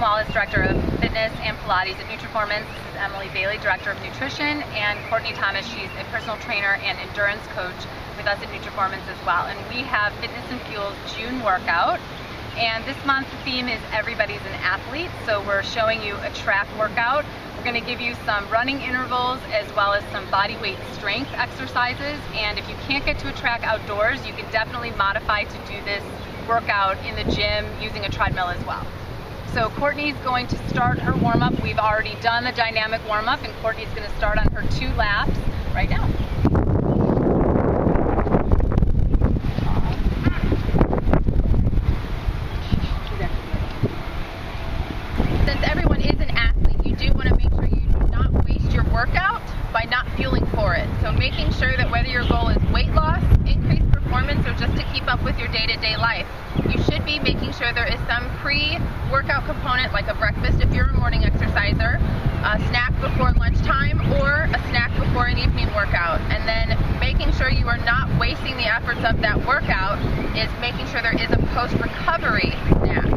Wallace, Director of Fitness and Pilates at NutriFormance. This is Emily Bailey, Director of Nutrition, and Courtney Thomas, she's a personal trainer and endurance coach with us at NutriFormance as well. And we have Fitness and Fuel's June workout. And this month the theme is Everybody's an Athlete. So we're showing you a track workout. We're going to give you some running intervals as well as some body weight strength exercises. And if you can't get to a track outdoors, you can definitely modify to do this workout in the gym using a treadmill as well. So Courtney's going to start her warm-up. We've already done the dynamic warm-up, and Courtney's going to start on her 2 laps right now. Since everyone is an athlete, you do want to make sure you do not waste your workout by not fueling for it. So making sure that whether your goal is weight loss, increased performance, or just to keep up with your day-to-day life, you should be making sure there is some pre-workout component, like a breakfast if you're a morning exerciser, a snack before lunchtime, or a snack before an evening workout. And then making sure you are not wasting the efforts of that workout is making sure there is a post-recovery snack.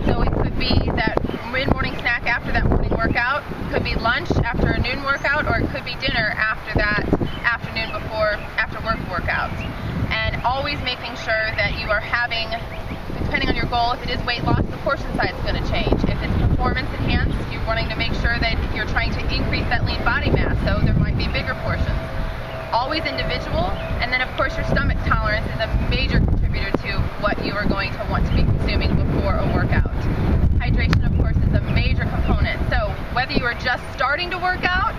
So it could be that mid-morning snack after that morning workout, could be lunch after a noon workout, or it could be dinner after that afternoon before after work workout. And always making sure that you are having, depending on your goal, if it is weight loss, the portion size is going to change. If it's performance enhanced, you're wanting to make sure that you're trying to increase that lean body mass, so there might be bigger portions. Always individual, and then of course your stomach tolerance is a major contributor to what you are going to want to be consuming before a workout. Hydration, of course, is a major component. So whether you are just starting to work out,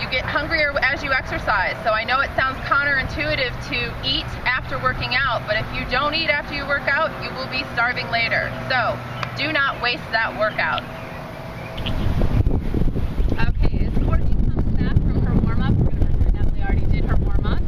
you get hungrier as you exercise. So I know it sounds counterintuitive to eat after working out, but if you don't eat after you work out, you will be starving later. So do not waste that workout. Okay, as Courtney comes back from her warm-up, we're going to pretend Emily already did her warm-up.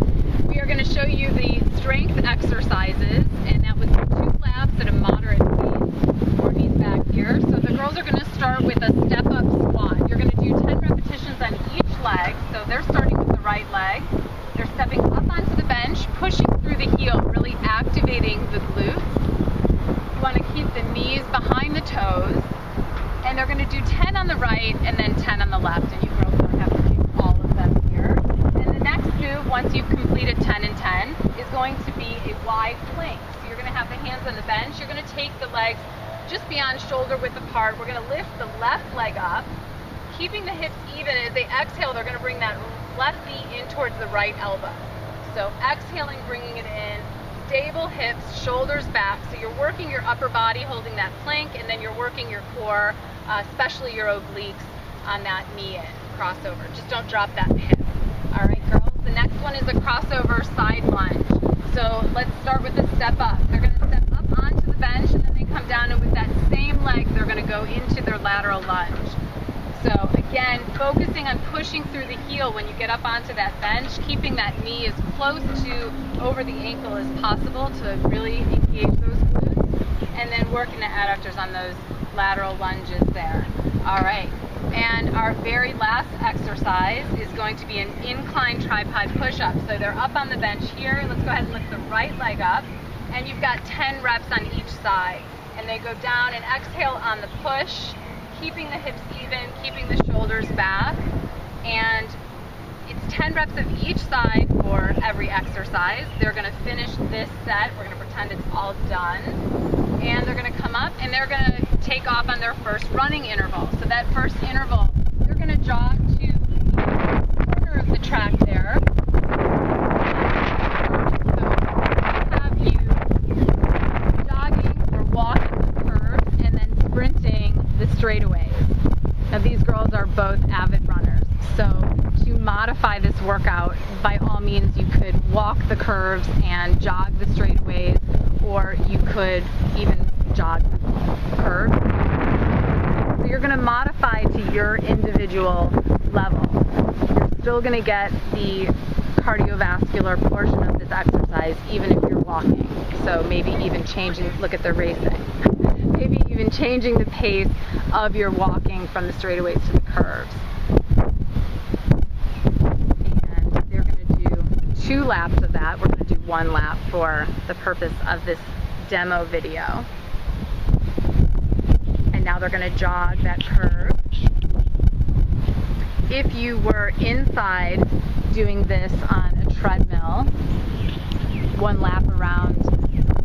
We are going to show you the strength exercises, and that was 2 laps at a moderate pace. Courtney's back here. So the girls are going to start with a step-up squat. You're going to do 10 repetitions on each leg. So they're starting with the right leg. They're stepping up onto the bench, pushing through the heel, really activating the glutes. You want to keep the knees behind the toes. And they're going to do 10 on the right and then 10 on the left. And you girls don't have to do all of them here. And the next move, once you've completed 10 and 10, is going to be a wide plank. So you're going to have the hands on the bench. You're going to take the legs just beyond shoulder width apart. We're going to lift the left leg up, keeping the hips even. As they exhale, they're going to bring that left knee in towards the right elbow. So exhaling, bringing it in, stable hips, shoulders back. So you're working your upper body, holding that plank, and then you're working your core, especially your obliques, on that knee in, crossover. Just don't drop that hip. All right, girls, the next one is a crossover side lunge. So let's start with a step up. They're going to step up onto the bench, and then they come down, and with that same leg, they're going to go into their lateral lunge. So again, focusing on pushing through the heel when you get up onto that bench, keeping that knee as close to over the ankle as possible to really engage those glutes, and then working the adductors on those lateral lunges there. All right, and our very last exercise is going to be an incline tripod push-up. So they're up on the bench here. Let's go ahead and lift the right leg up, and you've got 10 reps on each side. And they go down and exhale on the push, keeping the hips even, keeping the shoulders back, and it's 10 reps of each side for every exercise. They're going to finish this set. We're going to pretend it's all done, and they're going to come up and they're going to take off on their first running interval. So that first interval, they're going to jog to the corner of the track there. So have you jogging or walking the curves and then sprinting the straightaways. Now these girls are both avid runners, so to modify this workout, by all means you could walk the curves and jog the straightaways, or you could even jog the curves. So you're going to modify to your individual level. You're still going to get the cardiovascular portion of this exercise even if you're walking. So maybe even changing, look at the racing. Maybe even changing the pace of your walking from the straightaways to the curves. And they're going to do 2 laps of that. We're going to do 1 lap for the purpose of this demo video. And and now they're going to jog that curve. If you were inside doing this on a treadmill, one lap around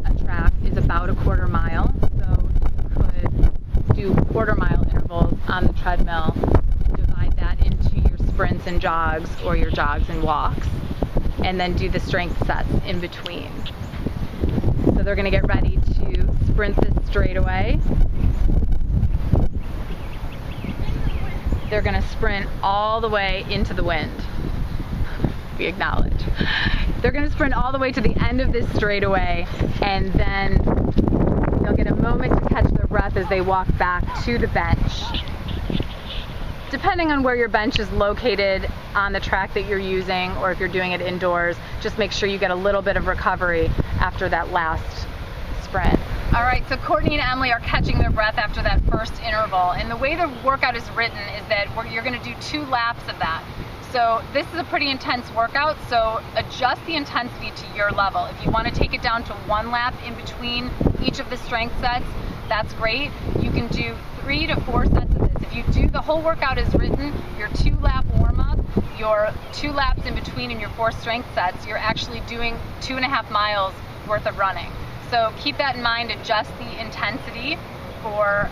a track is about a quarter mile, so you could do quarter-mile intervals on the treadmill and divide that into your sprints and jogs, or your jogs and walks, and then do the strength sets in between. So they're going to get ready to sprint this straightaway. They're going to sprint all the way into the wind. We acknowledge. They're going to sprint all the way to the end of this straightaway, and then they'll get a moment to catch their breath as they walk back to the bench. Depending on where your bench is located on the track that you're using, or if you're doing it indoors, just make sure you get a little bit of recovery after that last sprint. All right, so Courtney and Emily are catching their breath after that first interval, and the way the workout is written is that you're going to do 2 laps of that. So this is a pretty intense workout, so adjust the intensity to your level. If you want to take it down to 1 lap in between each of the strength sets, that's great. You can do 3 to 4 sets of this. If you do the whole workout as written, your 2-lap warm-up, your 2 laps in between, and your 4 strength sets, you're actually doing 2.5 miles worth of running. So keep that in mind, adjust the intensity for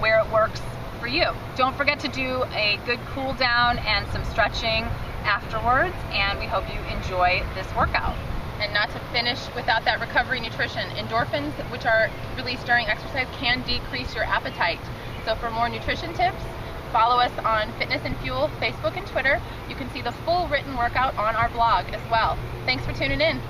where it works for you. Don't forget to do a good cool down and some stretching afterwards, and we hope you enjoy this workout. And not to finish without that recovery nutrition. Endorphins, which are released during exercise, can decrease your appetite. So for more nutrition tips, follow us on Fitness and Fuel Facebook and Twitter. You can see the full written workout on our blog as well. Thanks for tuning in.